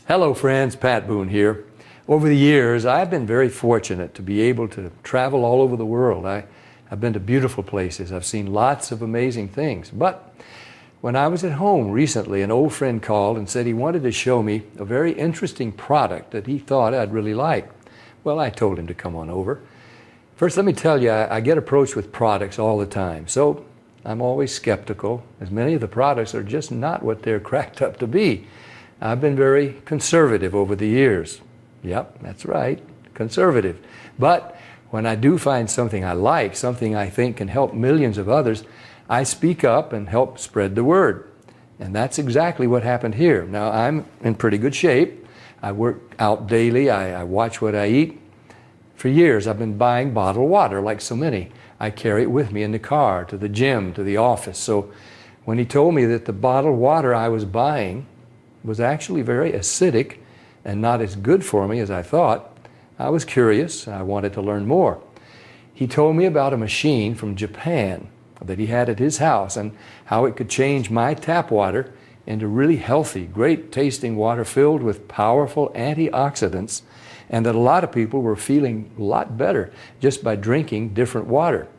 Hello friends, Pat Boone here. Over the years, I've been very fortunate to be able to travel all over the world. I've been to beautiful places. I've seen lots of amazing things. But when I was at home recently, an old friend called and said he wanted to show me a very interesting product that he thought I'd really like. Well, I told him to come on over. First, let me tell you, I get approached with products all the time. So I'm always skeptical, as many of the products are just not what they're cracked up to be. I've been very conservative over the years. Yep, that's right, conservative. But when I do find something I like, something I think can help millions of others, I speak up and help spread the word. And that's exactly what happened here. Now, I'm in pretty good shape. I work out daily. I watch what I eat. For years, I've been buying bottled water, like so many. I carry it with me in the car, to the gym, to the office. So when he told me that the bottled water I was buying was actually very acidic and not as good for me as I thought, I was curious. I wanted to learn more. He told me about a machine from Japan that he had at his house and how it could change my tap water into really healthy, great tasting water filled with powerful antioxidants, and that a lot of people were feeling a lot better just by drinking different water.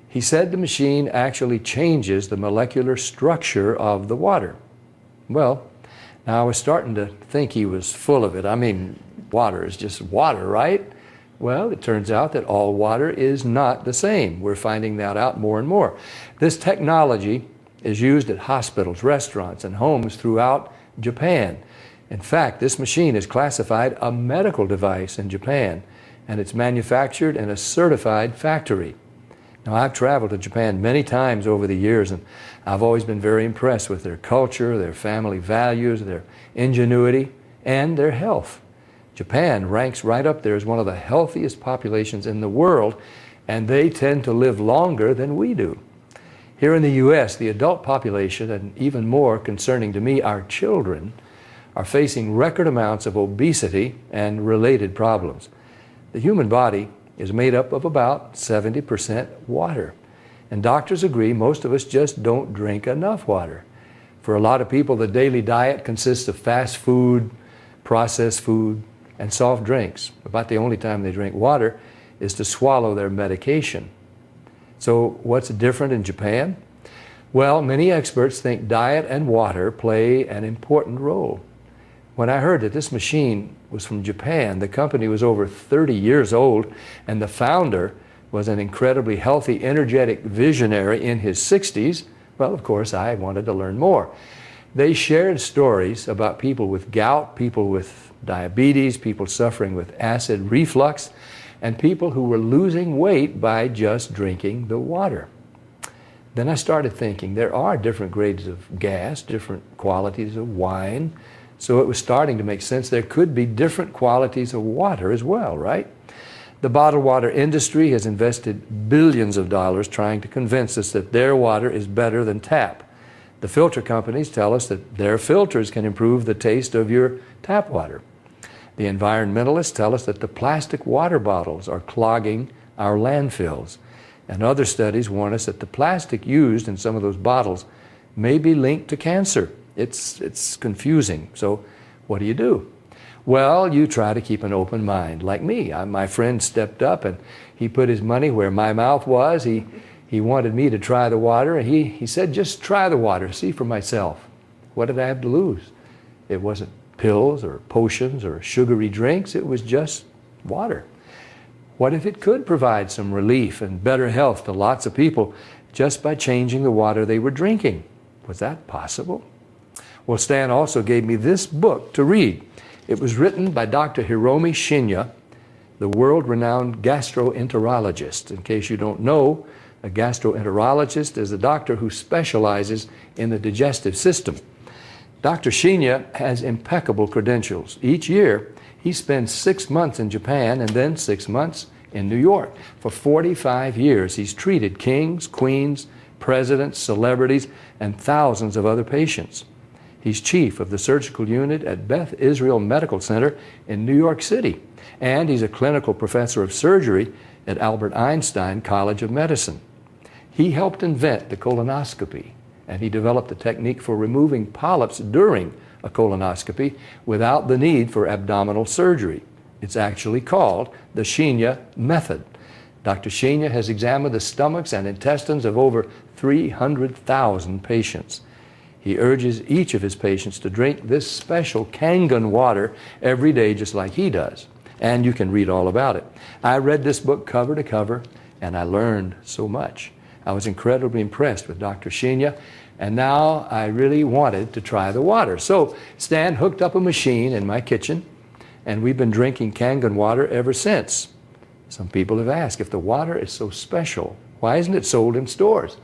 He said the machine actually changes the molecular structure of the water. Well, now I was starting to think he was full of it. I mean, water is just water, right? Well, it turns out that all water is not the same. We're finding that out more and more. This technology is used at hospitals, restaurants, and homes throughout Japan. In fact, this machine is classified a medical device in Japan, and it's manufactured in a certified factory. Now, I've traveled to Japan many times over the years, and I've always been very impressed with their culture, their family values, their ingenuity, and their health. Japan ranks right up there as one of the healthiest populations in the world, and they tend to live longer than we do. Here in the U.S., the adult population, and even more concerning to me, our children, are facing record amounts of obesity and related problems. The human body is made up of about 70% water. And doctors agree most of us just don't drink enough water. For a lot of people, the daily diet consists of fast food, processed food, and soft drinks. About the only time they drink water is to swallow their medication. So what's different in Japan? Well, many experts think diet and water play an important role. When I heard that this machine was from Japan, the company was over 30 years old, and the founder was an incredibly healthy, energetic visionary in his 60s, well, of course, I wanted to learn more. They shared stories about people with gout, people with diabetes, people suffering with acid reflux, and people who were losing weight by just drinking the water. Then I started thinking there are different grades of gas, different qualities of wine, so it was starting to make sense there could be different qualities of water as well, right? The bottled water industry has invested billions of dollars trying to convince us that their water is better than tap. The filter companies tell us that their filters can improve the taste of your tap water. The environmentalists tell us that the plastic water bottles are clogging our landfills. And other studies warn us that the plastic used in some of those bottles may be linked to cancer. It's confusing. So what do? Well, you try to keep an open mind. Like me, my friend stepped up and he put his money where my mouth was. He wanted me to try the water, and he said, just try the water, see for myself. What did I have to lose? It wasn't pills or potions or sugary drinks. It was just water. What if it could provide some relief and better health to lots of people just by changing the water they were drinking? Was that possible? Well, Stan also gave me this book to read. It was written by Dr. Hiromi Shinya, the world-renowned gastroenterologist. In case you don't know, a gastroenterologist is a doctor who specializes in the digestive system. Dr. Shinya has impeccable credentials. Each year, he spends 6 months in Japan and then 6 months in New York. For 45 years, he's treated kings, queens, presidents, celebrities, and thousands of other patients. He's chief of the surgical unit at Beth Israel Medical Center in New York City, and he's a clinical professor of surgery at Albert Einstein College of Medicine. He helped invent the colonoscopy, and he developed the technique for removing polyps during a colonoscopy without the need for abdominal surgery. It's actually called the Shinya method. Dr. Shinya has examined the stomachs and intestines of over 300,000 patients. He urges each of his patients to drink this special Kangen water every day just like he does. And you can read all about it. I read this book cover to cover, and I learned so much. I was incredibly impressed with Dr. Shinya, and now I really wanted to try the water. So Stan hooked up a machine in my kitchen, and we've been drinking Kangen water ever since. Some people have asked, if the water is so special, why isn't it sold in stores?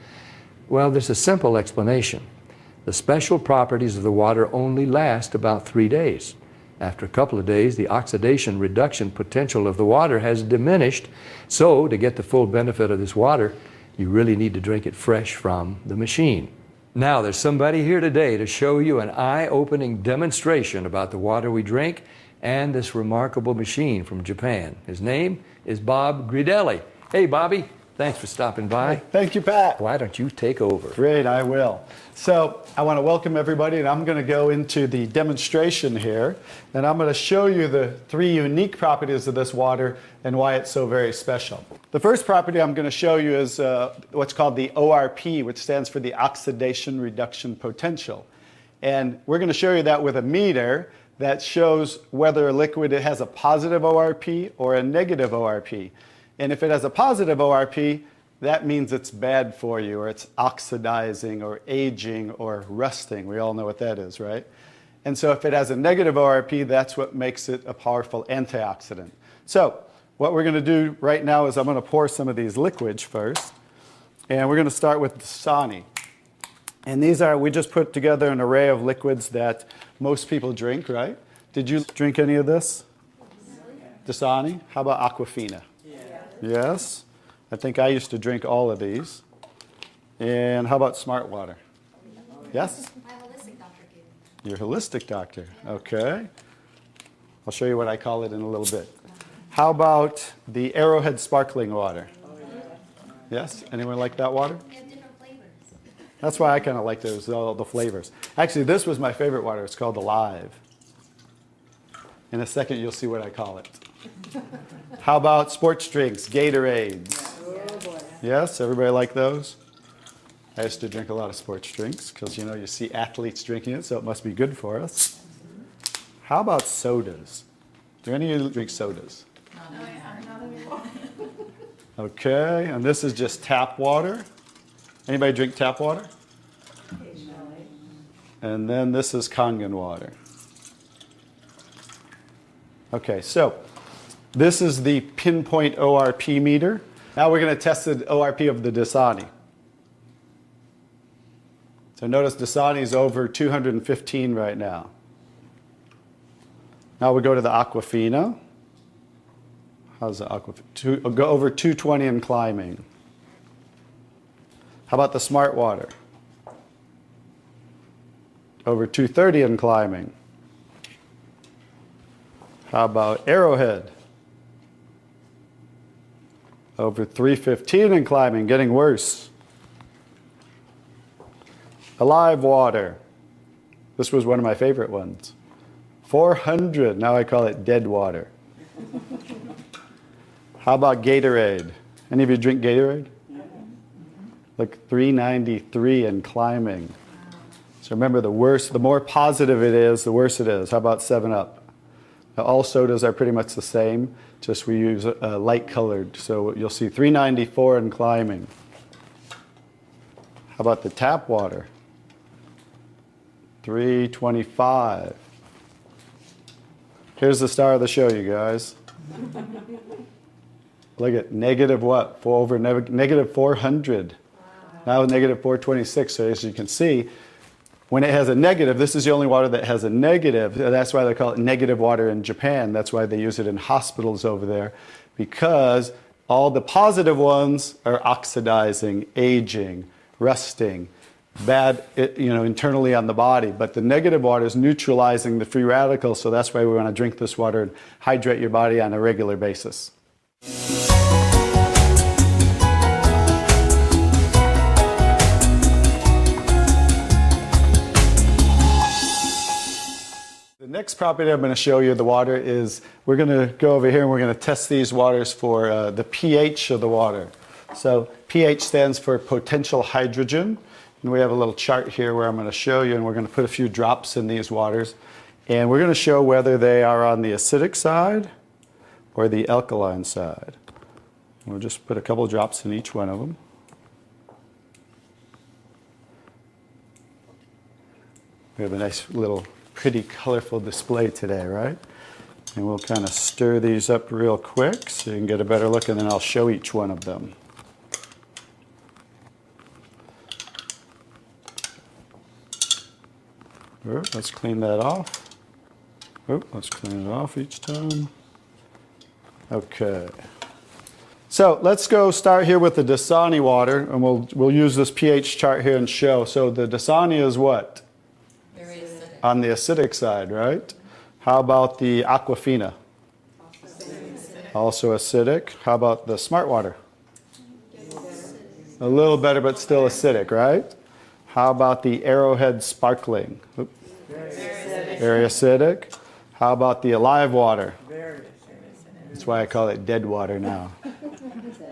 Well, there's a simple explanation. The special properties of the water only last about 3 days. After a couple of days, the oxidation reduction potential of the water has diminished. So to get the full benefit of this water, you really need to drink it fresh from the machine. Now, there's somebody here today to show you an eye-opening demonstration about the water we drink and this remarkable machine from Japan. His name is Bob Gridelli. Hey, Bobby. Thanks for stopping by. Thank you, Pat. Why don't you take over? Great, I will. So I want to welcome everybody, and I'm going to go into the demonstration here, and I'm going to show you the 3 unique properties of this water and why it's so very special. The first property I'm going to show you is what's called the ORP, which stands for the oxidation reduction potential. And we're going to show you that with a meter that shows whether a liquid has a positive ORP or a negative ORP. And if it has a positive ORP, that means it's bad for you, or it's oxidizing, or aging, or rusting. We all know what that is, right? And so if it has a negative ORP, that's what makes it a powerful antioxidant. So what we're going to do right now is I'm going to pour some of these liquids first. And we're going to start with Dasani. And these are, we just put together an array of liquids that most people drink, right? Did you drink any of this? Dasani? How about Aquafina? Yes. I think I used to drink all of these. And how about Smart Water? Yes? My holistic doctor gave me. Your holistic doctor. Okay. I'll show you what I call it in a little bit. How about the Arrowhead sparkling water? Yes? Anyone like that water? They have different flavors. That's why I kind of like those, all the flavors. Actually, this was my favorite water. It's called Alive. In a second, you'll see what I call it. How about sports drinks, Gatorades? Yes, everybody like those? I used to drink a lot of sports drinks because, you know, you see athletes drinking it, so it must be good for us. How about sodas? Do any of you drink sodas? Not anymore. Okay, and this is just tap water. Anybody drink tap water? Occasionally. And then this is Kangen water. Okay, so this is the pinpoint ORP meter. Now we're going to test the ORP of the Dasani. So notice Dasani is over 215 right now. Now we go to the Aquafina. How's the Aquafina? Go over 220 and climbing. How about the Smart Water? Over 230 and climbing. How about Arrowhead? Over 315 and climbing, getting worse. Alive Water. This was one of my favorite ones. 400, now I call it dead water. How about Gatorade? Any of you drink Gatorade? Like 393 and climbing. So remember, the worse, the more positive it is, the worse it is. How about 7-Up? Now, all sodas are pretty much the same, just we use light colored. So you'll see 394 and climbing. How about the tap water? 325. Here's the star of the show, you guys. Look at negative what? Negative 400. Now negative 426. So as you can see, when it has a negative, this is the only water that has a negative. That's why they call it negative water in Japan. That's why they use it in hospitals over there, because all the positive ones are oxidizing, aging, rusting, bad, internally on the body. But the negative water is neutralizing the free radicals, so that's why we want to drink this water and hydrate your body on a regular basis. next property I'm going to show you the water is, we're going to go over here and we're going to test these waters for the pH of the water. So pH stands for potential hydrogen. And we have a little chart here where I'm going to show you, and we're going to put a few drops in these waters. And we're going to show whether they are on the acidic side or the alkaline side. We'll just put a couple drops in each one of them. We have a nice little pretty colorful display today, right? And we'll kind of stir these up real quick so you can get a better look, and then I'll show each one of them. Let's clean that off. Let's clean it off each time. Okay. So let's go start here with the Dasani water, and we'll use this pH chart here and show. So the Dasani is what? Very acidic. On the acidic side, right? How about the Aquafina? Also acidic. How about the Smart water? A little better, but still acidic, right? How about the Arrowhead Sparkling? Very acidic. How about the Alive water? Very acidic. That's why I call it dead water now.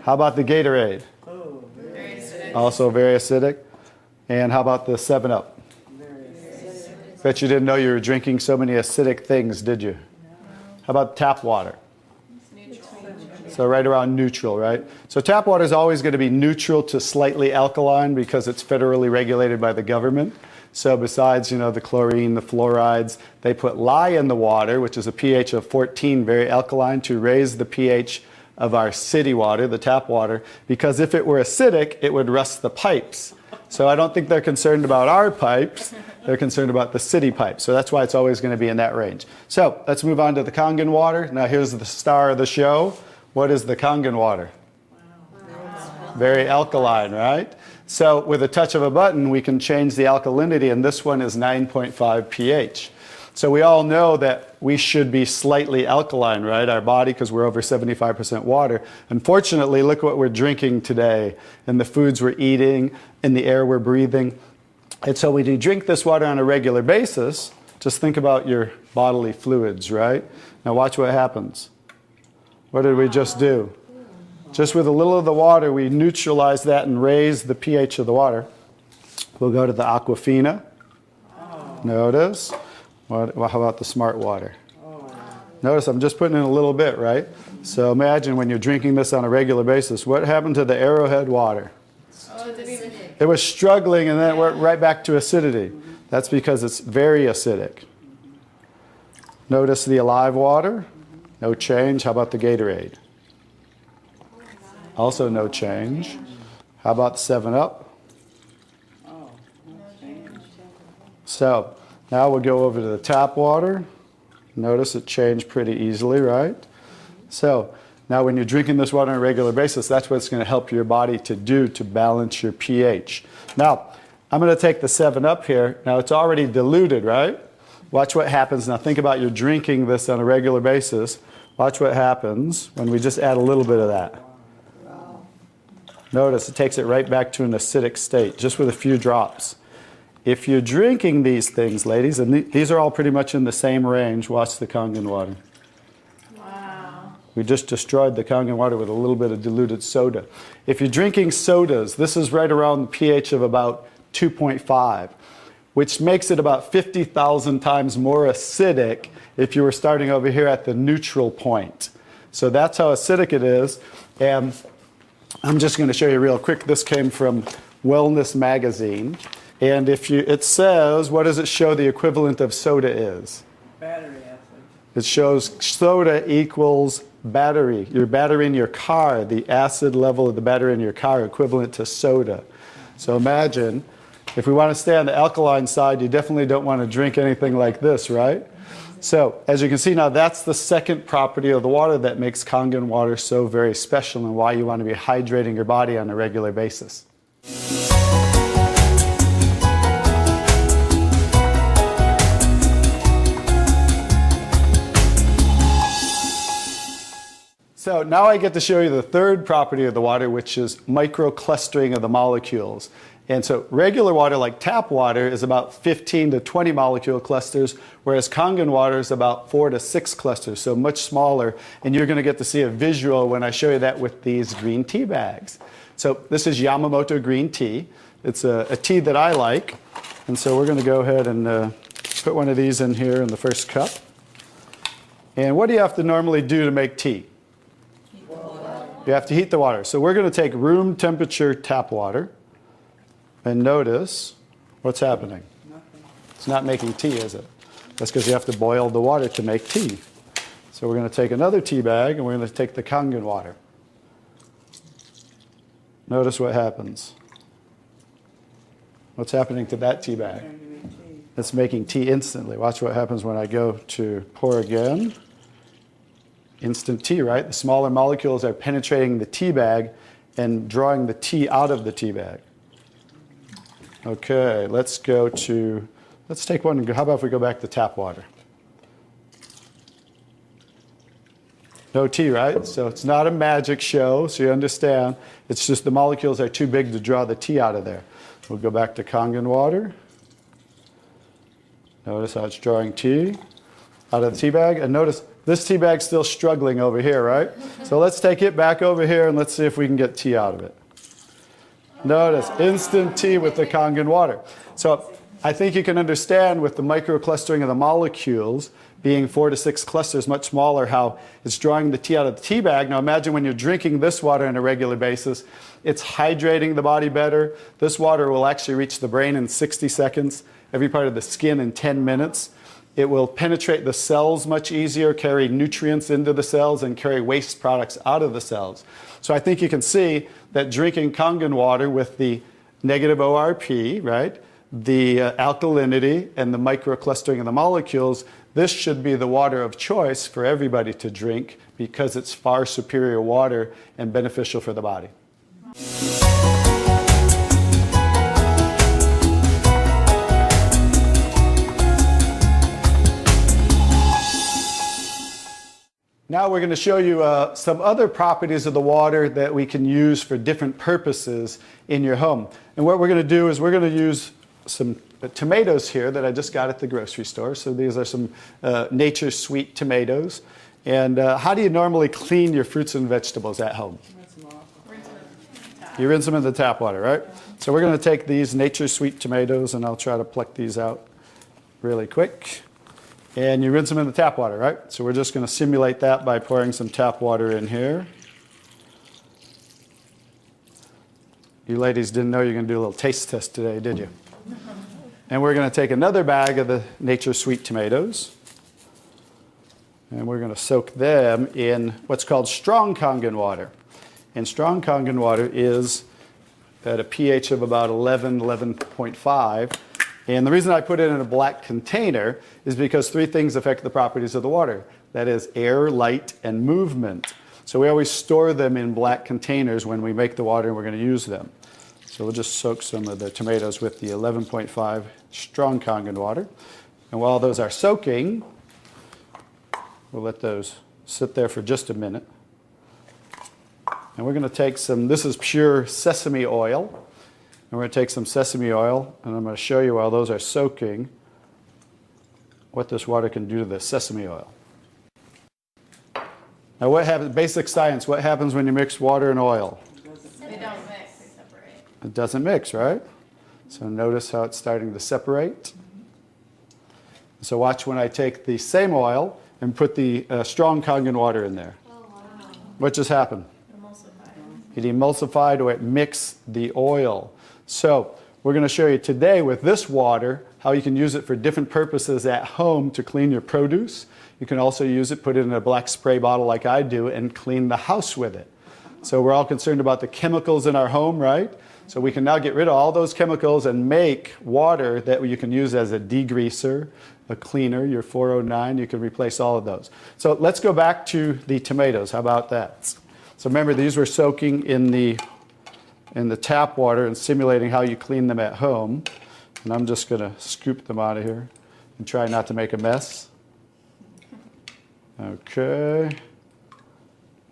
How about the Gatorade? Oh, Very acidic. Also very acidic. And how about the 7-Up? very acidic. Bet you didn't know you were drinking so many acidic things, did you? How about tap water? So right around neutral, right? So tap water is always going to be neutral to slightly alkaline because it's federally regulated by the government. So besides, the chlorine, the fluorides, they put lye in the water, which is a pH of 14, very alkaline, to raise the pH of our city water, the tap water, because if it were acidic, it would rust the pipes. So I don't think they're concerned about our pipes. They're concerned about the city pipes. So that's why it's always going to be in that range. So let's move on to the Kangen water. Now here's the star of the show. What is the Kangen water? Very alkaline, right? So with a touch of a button, we can change the alkalinity, and this one is 9.5 pH. So we all know that we should be slightly alkaline, right? Our body, because we're over 75% water. Unfortunately, look what we're drinking today, and the foods we're eating, and the air we're breathing. And so when you drink this water on a regular basis, just think about your bodily fluids, right? Now watch what happens. What did we just do? Just with a little of the water, we neutralize that and raise the pH of the water. We'll go to the Aquafina. Notice. How about the Smart water? Notice I'm just putting in a little bit, right? So imagine when you're drinking this on a regular basis, what happened to the Arrowhead water? It was struggling, and then it went right back to acidity. That's because it's very acidic. Notice the Alive water. No change. How about the Gatorade? Also no change. How about the 7-Up? So now we'll go over to the tap water. Notice it changed pretty easily, right? So now when you're drinking this water on a regular basis, that's what it's going to help your body to do to balance your pH. Now, I'm going to take the 7-Up here. Now it's already diluted, right? Watch what happens. Now think about you're drinking this on a regular basis. Watch what happens when we just add a little bit of that. Notice it takes it right back to an acidic state, just with a few drops. If you're drinking these things, ladies, and these are all pretty much in the same range, watch the Kangen water. Wow. We just destroyed the Kangen water with a little bit of diluted soda. If you're drinking sodas, this is right around the pH of about 2.5, which makes it about 50,000 times more acidic if you were starting over here at the neutral point. So that's how acidic it is. And I'm just going to show you real quick. This came from Wellness Magazine. And it says, what does it show the equivalent of soda is? Battery acid. It shows soda equals battery. Your battery in your car, the acid level of the battery in your car equivalent to soda. So imagine, if we want to stay on the alkaline side, you definitely don't want to drink anything like this, right? So as you can see now, that's the second property of the water that makes Kangen water so very special and why you want to be hydrating your body on a regular basis. So now I get to show you the third property of the water, which is microclustering of the molecules. And so regular water, like tap water, is about 15 to 20 molecule clusters, whereas Kangen water is about 4 to 6 clusters, so much smaller. And you're going to get to see a visual when I show you that with these green tea bags. So this is Yamamoto green tea. It's a tea that I like. And so we're going to go ahead and put one of these in here in the first cup. And what do you have to normally do to make tea? Heat the water. You have to heat the water. So we're going to take room temperature tap water. And notice what's happening. Nothing. It's not making tea, is it? That's because you have to boil the water to make tea. So we're going to take another tea bag and we're going to take the Kangen water. Notice what happens. What's happening to that tea bag? Trying to make tea. It's making tea instantly. Watch what happens when I go to pour again. Instant tea, right? The smaller molecules are penetrating the tea bag and drawing the tea out of the tea bag. Okay, let's take one and go. How about if we go back to tap water? No tea, right? So it's not a magic show, so you understand. It's just the molecules are too big to draw the tea out of there. We'll go back to Kangen water. Notice how it's drawing tea out of the tea bag. And notice this tea bag's still struggling over here, right? So let's take it back over here and let's see if we can get tea out of it. Notice, instant tea with the Kangen water. So I think you can understand with the microclustering of the molecules being 4 to 6 clusters, much smaller, how it's drawing the tea out of the tea bag. Now imagine when you're drinking this water on a regular basis, it's hydrating the body better. This water will actually reach the brain in 60 seconds, every part of the skin in 10 minutes. It will penetrate the cells much easier, carry nutrients into the cells, and carry waste products out of the cells. So I think you can see that drinking Kangen water with the negative ORP, right, the alkalinity, and the microclustering of the molecules, this should be the water of choice for everybody to drink because it's far superior water and beneficial for the body. Now we're going to show you some other properties of the water that we can use for different purposes in your home. And what we're going to do is we're going to use some tomatoes here that I just got at the grocery store. So these are some Nature's Sweet tomatoes. And how do you normally clean your fruits and vegetables at home? Rinse them off. Rinse it. You rinse them in the tap water, right? So we're going to take these Nature's Sweet tomatoes, and I'll try to pluck these out really quick. And you rinse them in the tap water, right? So we're just going to simulate that by pouring some tap water in here. You ladies didn't know you were going to do a little taste test today, did you? And we're going to take another bag of the Nature's Sweet tomatoes. And we're going to soak them in what's called strong Kangen water. And strong Kangen water is at a pH of about 11, 11.5. And the reason I put it in a black container is because 3 things affect the properties of the water. That is air, light, and movement. So we always store them in black containers when we make the water and we're going to use them. So we'll just soak some of the tomatoes with the 11.5 strong Kangen water. And while those are soaking, we'll let those sit there for just a minute. And we're going to take some, this is pure sesame oil. And we're going to take some sesame oil, and I'm going to show you while those are soaking what this water can do to the sesame oil. Now what happens, basic science, what happens when you mix water and oil? They don't mix, they separate. It doesn't mix, right? So notice how it's starting to separate. So watch when I take the same oil and put the strong Kangen water in there. Oh, wow. What just happened? Emulsified. It emulsified or it mixed the oil. So we're going to show you today with this water how you can use it for different purposes at home to clean your produce. You can also use it, put it in a black spray bottle like I do, and clean the house with it. So we're all concerned about the chemicals in our home, right? So we can now get rid of all those chemicals and make water that you can use as a degreaser, a cleaner, your 409. You can replace all of those. So let's go back to the tomatoes. How about that? So remember, these were soaking in the tap water and simulating how you clean them at home. And I'm just going to scoop them out of here and try not to make a mess. Okay.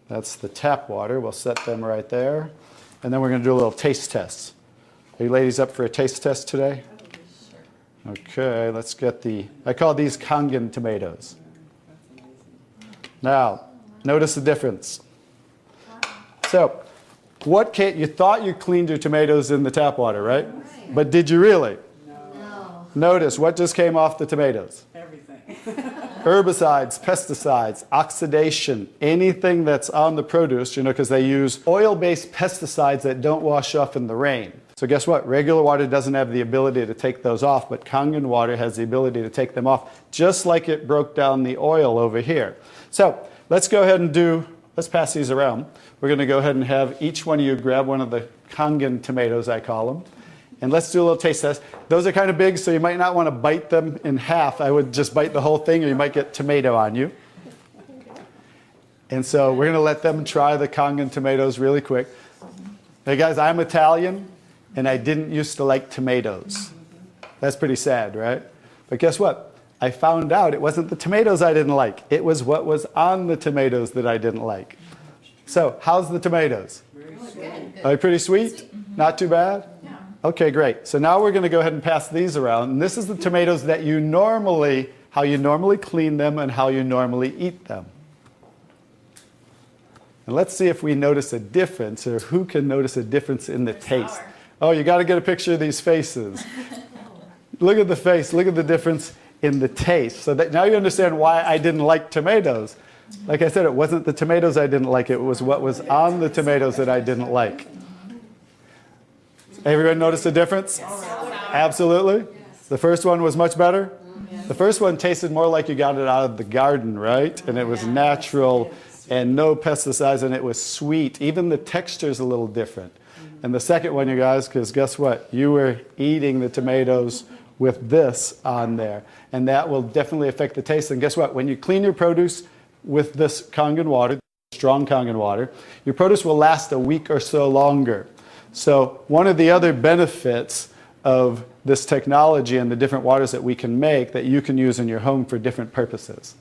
That's the tap water. We'll set them right there. And then we're going to do a little taste test. Are you ladies up for a taste test today? Okay, let's get I call these Kangen tomatoes. Now, notice the difference. So, you thought you cleaned your tomatoes in the tap water, right? But did you really? No. Notice what just came off the tomatoes. Everything. Herbicides, pesticides, oxidation, anything that's on the produce, because they use oil-based pesticides that don't wash off in the rain. So guess what? Regular water doesn't have the ability to take those off, but Kangen water has the ability to take them off, just like it broke down the oil over here. So let's go ahead and let's pass these around. We're going to go ahead and have each one of you grab one of the Kangen tomatoes, I call them. And let's do a little taste test. Those are kind of big, so you might not want to bite them in half. I would just bite the whole thing, or you might get tomato on you. And so we're going to let them try the Kangen tomatoes really quick. Hey guys, I'm Italian, and I didn't used to like tomatoes. That's pretty sad, right? But guess what? I found out it wasn't the tomatoes I didn't like. It was what was on the tomatoes that I didn't like. So, how's the tomatoes? Are they pretty sweet? Not too bad? Okay, great. So now we're going to go ahead and pass these around. And this is the tomatoes that how you normally clean them and how you normally eat them. And let's see if we notice a difference, or who can notice a difference in the taste. Oh, you got to get a picture of these faces. Look at the face. Look at the difference in the taste. So that now you understand why I didn't like tomatoes. Like I said, it wasn't the tomatoes I didn't like. It was what was on the tomatoes that I didn't like. Everyone notice the difference? Absolutely. The first one was much better. The first one tasted more like you got it out of the garden, right? And it was natural and no pesticides, and it was sweet. Even the texture is a little different. And the second one, you guys, because guess what? You were eating the tomatoes with this on there. And that will definitely affect the taste. And guess what? When you clean your produce with this Kangen water, strong Kangen water, your produce will last a week or so longer. So one of the other benefits of this technology and the different waters that we can make that you can use in your home for different purposes.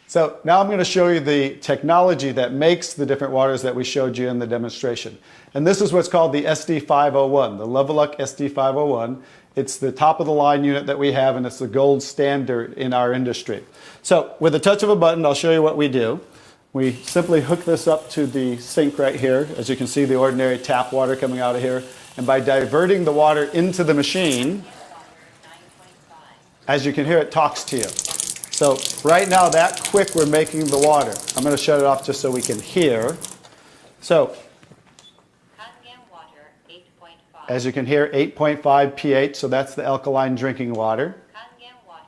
So now I'm going to show you the technology that makes the different waters that we showed you in the demonstration. And this is what's called the SD501, the Leveluck SD501. It's the top of the line unit that we have, and it's the gold standard in our industry. So with a touch of a button, I'll show you what we do. We simply hook this up to the sink right here. As you can see, the ordinary tap water coming out of here. And by diverting the water into the machine, as you can hear, it talks to you. So right now, that quick, we're making the water. I'm going to shut it off just so we can hear. So as you can hear, 8.5 pH, so that's the alkaline drinking water. Kangen water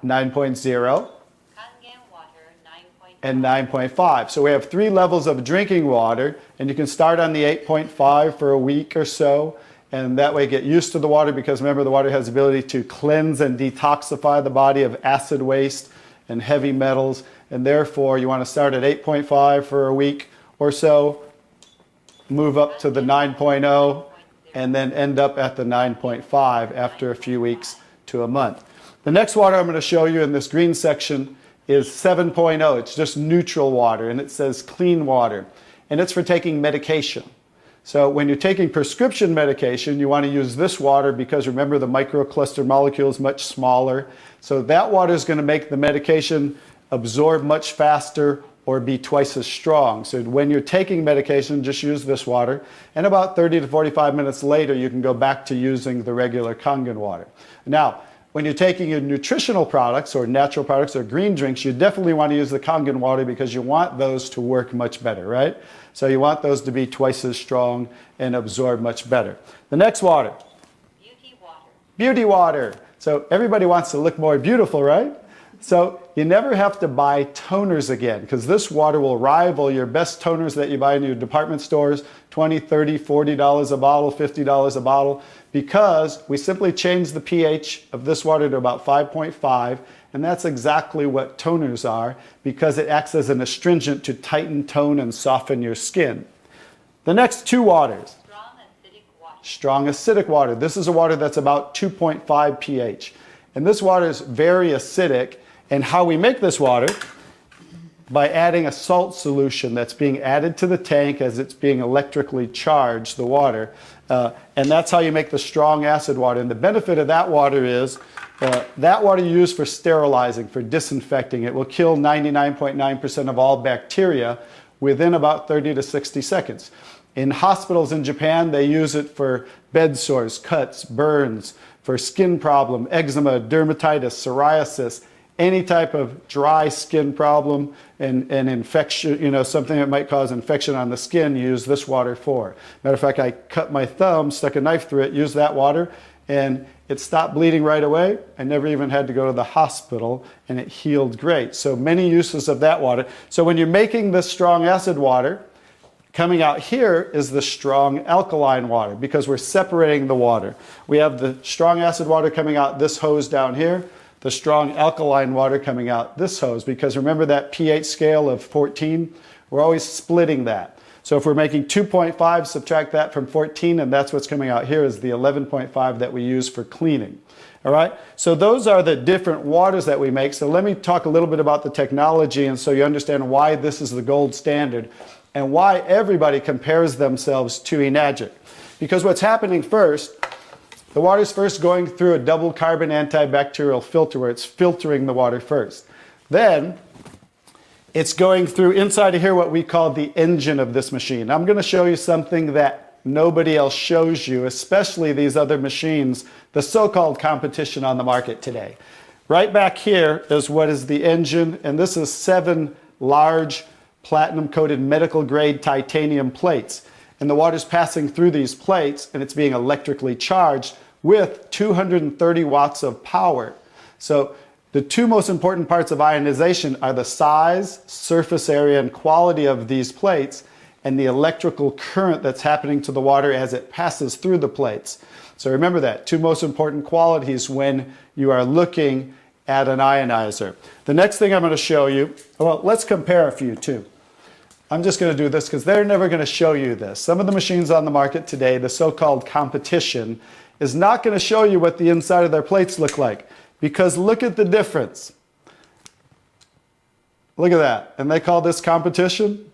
9.0. 9.0. Kangen water 9.5. And 9.5. So we have 3 levels of drinking water, and you can start on the 8.5 for a week or so, and that way get used to the water, because remember, the water has the ability to cleanse and detoxify the body of acid waste and heavy metals, and therefore you want to start at 8.5 for a week or so, move up to the 9.0, and then end up at the 9.5 after a few weeks to a month. The next water I'm going to show you in this green section is 7.0. It's just neutral water, and it says clean water, and it's for taking medication. So when you're taking prescription medication, you want to use this water because remember, the microcluster molecule is much smaller. So that water is going to make the medication absorb much faster or be twice as strong. So when you're taking medication, just use this water. And about 30 to 45 minutes later, you can go back to using the regular Kangen water. Now, when you're taking your nutritional products or natural products or green drinks, you definitely want to use the Kangen water because you want those to work much better, right? So you want those to be twice as strong and absorb much better. The next water. Beauty water. Beauty water. So everybody wants to look more beautiful, right? So you never have to buy toners again, because this water will rival your best toners that you buy in your department stores, $20, $30, $40 a bottle, $50 a bottle, because we simply change the pH of this water to about 5.5, and that's exactly what toners are, because it acts as an astringent to tighten, tone, and soften your skin. The next 2 waters. Strong strong acidic water. This is a water that's about 2.5 pH. And this water is very acidic. And how we make this water? By adding a salt solution that's being added to the tank as it's being electrically charged, the water. And that's how you make the strong acid water. And the benefit of that water is that water you use for sterilizing, for disinfecting. It will kill 99.9% of all bacteria within about 30 to 60 seconds. In hospitals in Japan, they use it for bed sores, cuts, burns, for skin problem, eczema, dermatitis, psoriasis, any type of dry skin problem and infection, you know, something that might cause infection on the skin, use this water for. Matter of fact, I cut my thumb, stuck a knife through it, used that water, and it stopped bleeding right away. I never even had to go to the hospital, and it healed great. So many uses of that water. So when you're making this strong acid water, coming out here is the strong alkaline water because we're separating the water. We have the strong acid water coming out this hose down here, the strong alkaline water coming out this hose, because remember that pH scale of 14? We're always splitting that. So if we're making 2.5, subtract that from 14, and that's what's coming out here is the 11.5 that we use for cleaning. All right? So those are the different waters that we make. So let me talk a little bit about the technology, and so you understand why this is the gold standard and why everybody compares themselves to Enagic. Because what's happening first, the water's first going through a double carbon antibacterial filter where it's filtering the water first. Then it's going through inside of here what we call the engine of this machine. I'm going to show you something that nobody else shows you, especially these other machines, the so-called competition on the market today. Right back here is what is the engine, and this is 7 large platinum-coated medical-grade titanium plates. And the water's passing through these plates, and it's being electrically charged with 230 watts of power. So the two most important parts of ionization are the size, surface area, and quality of these plates, and the electrical current that's happening to the water as it passes through the plates. So remember that, two most important qualities when you are looking at an ionizer. The next thing I'm going to show you, well, let's compare a few too. I'm just going to do this because they're never going to show you this. Some of the machines on the market today, the so-called competition, is not going to show you what the inside of their plates look like. Because look at the difference. Look at that. And they call this competition?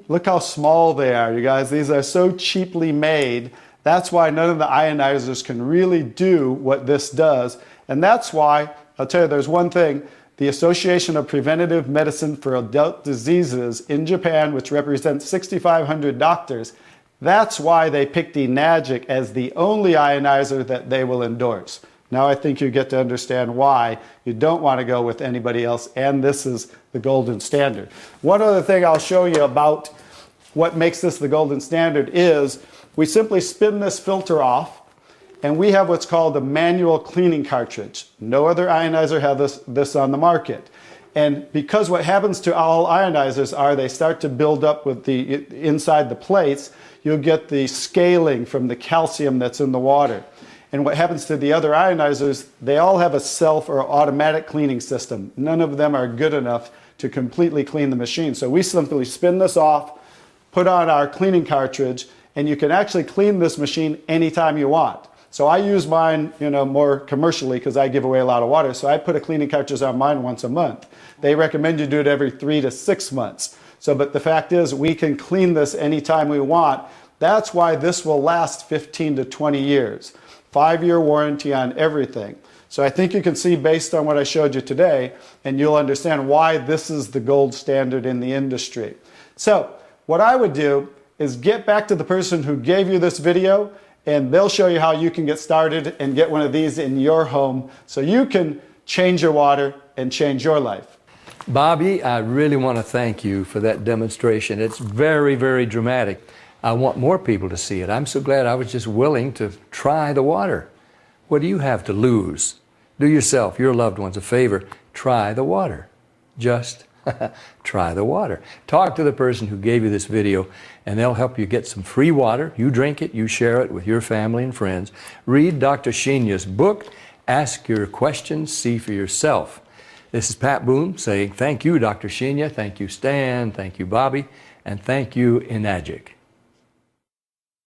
Look how small they are, you guys. These are so cheaply made. That's why none of the ionizers can really do what this does. And that's why, I'll tell you, there's one thing. The Association of Preventive Medicine for Adult Diseases in Japan, which represents 6,500 doctors, that's why they picked Enagic as the only ionizer that they will endorse. Now I think you get to understand why you don't want to go with anybody else, and this is the golden standard. One other thing I'll show you about what makes this the golden standard is we simply spin this filter off, and we have what's called a manual cleaning cartridge. No other ionizer has this on the market. And because what happens to all ionizers are they start to build up with the inside the plates, you'll get the scaling from the calcium that's in the water. And what happens to the other ionizers, they all have a self or automatic cleaning system. None of them are good enough to completely clean the machine. So we simply spin this off, put on our cleaning cartridge, and you can actually clean this machine anytime you want. So I use mine, more commercially because I give away a lot of water. So I put a cleaning cartridge on mine once a month. They recommend you do it every 3 to 6 months. So, but the fact is we can clean this anytime we want. That's why this will last 15 to 20 years. 5-year warranty on everything. So I think you can see based on what I showed you today, and you'll understand why this is the gold standard in the industry. So what I would do is get back to the person who gave you this video, and they'll show you how you can get started and get one of these in your home so you can change your water and change your life. Bobby, I really want to thank you for that demonstration. It's very, very dramatic. I want more people to see it. I'm so glad I was just willing to try the water. What do you have to lose? Do yourself, your loved ones a favor. Try the water. Just try the water. Talk to the person who gave you this video, and they'll help you get some free water. You drink it, you share it with your family and friends. Read Dr. Sheenya's book. Ask your questions, see for yourself. This is Pat Boone saying thank you, Dr. Sheenya. Thank you, Stan. Thank you, Bobby. And thank you, Enagic.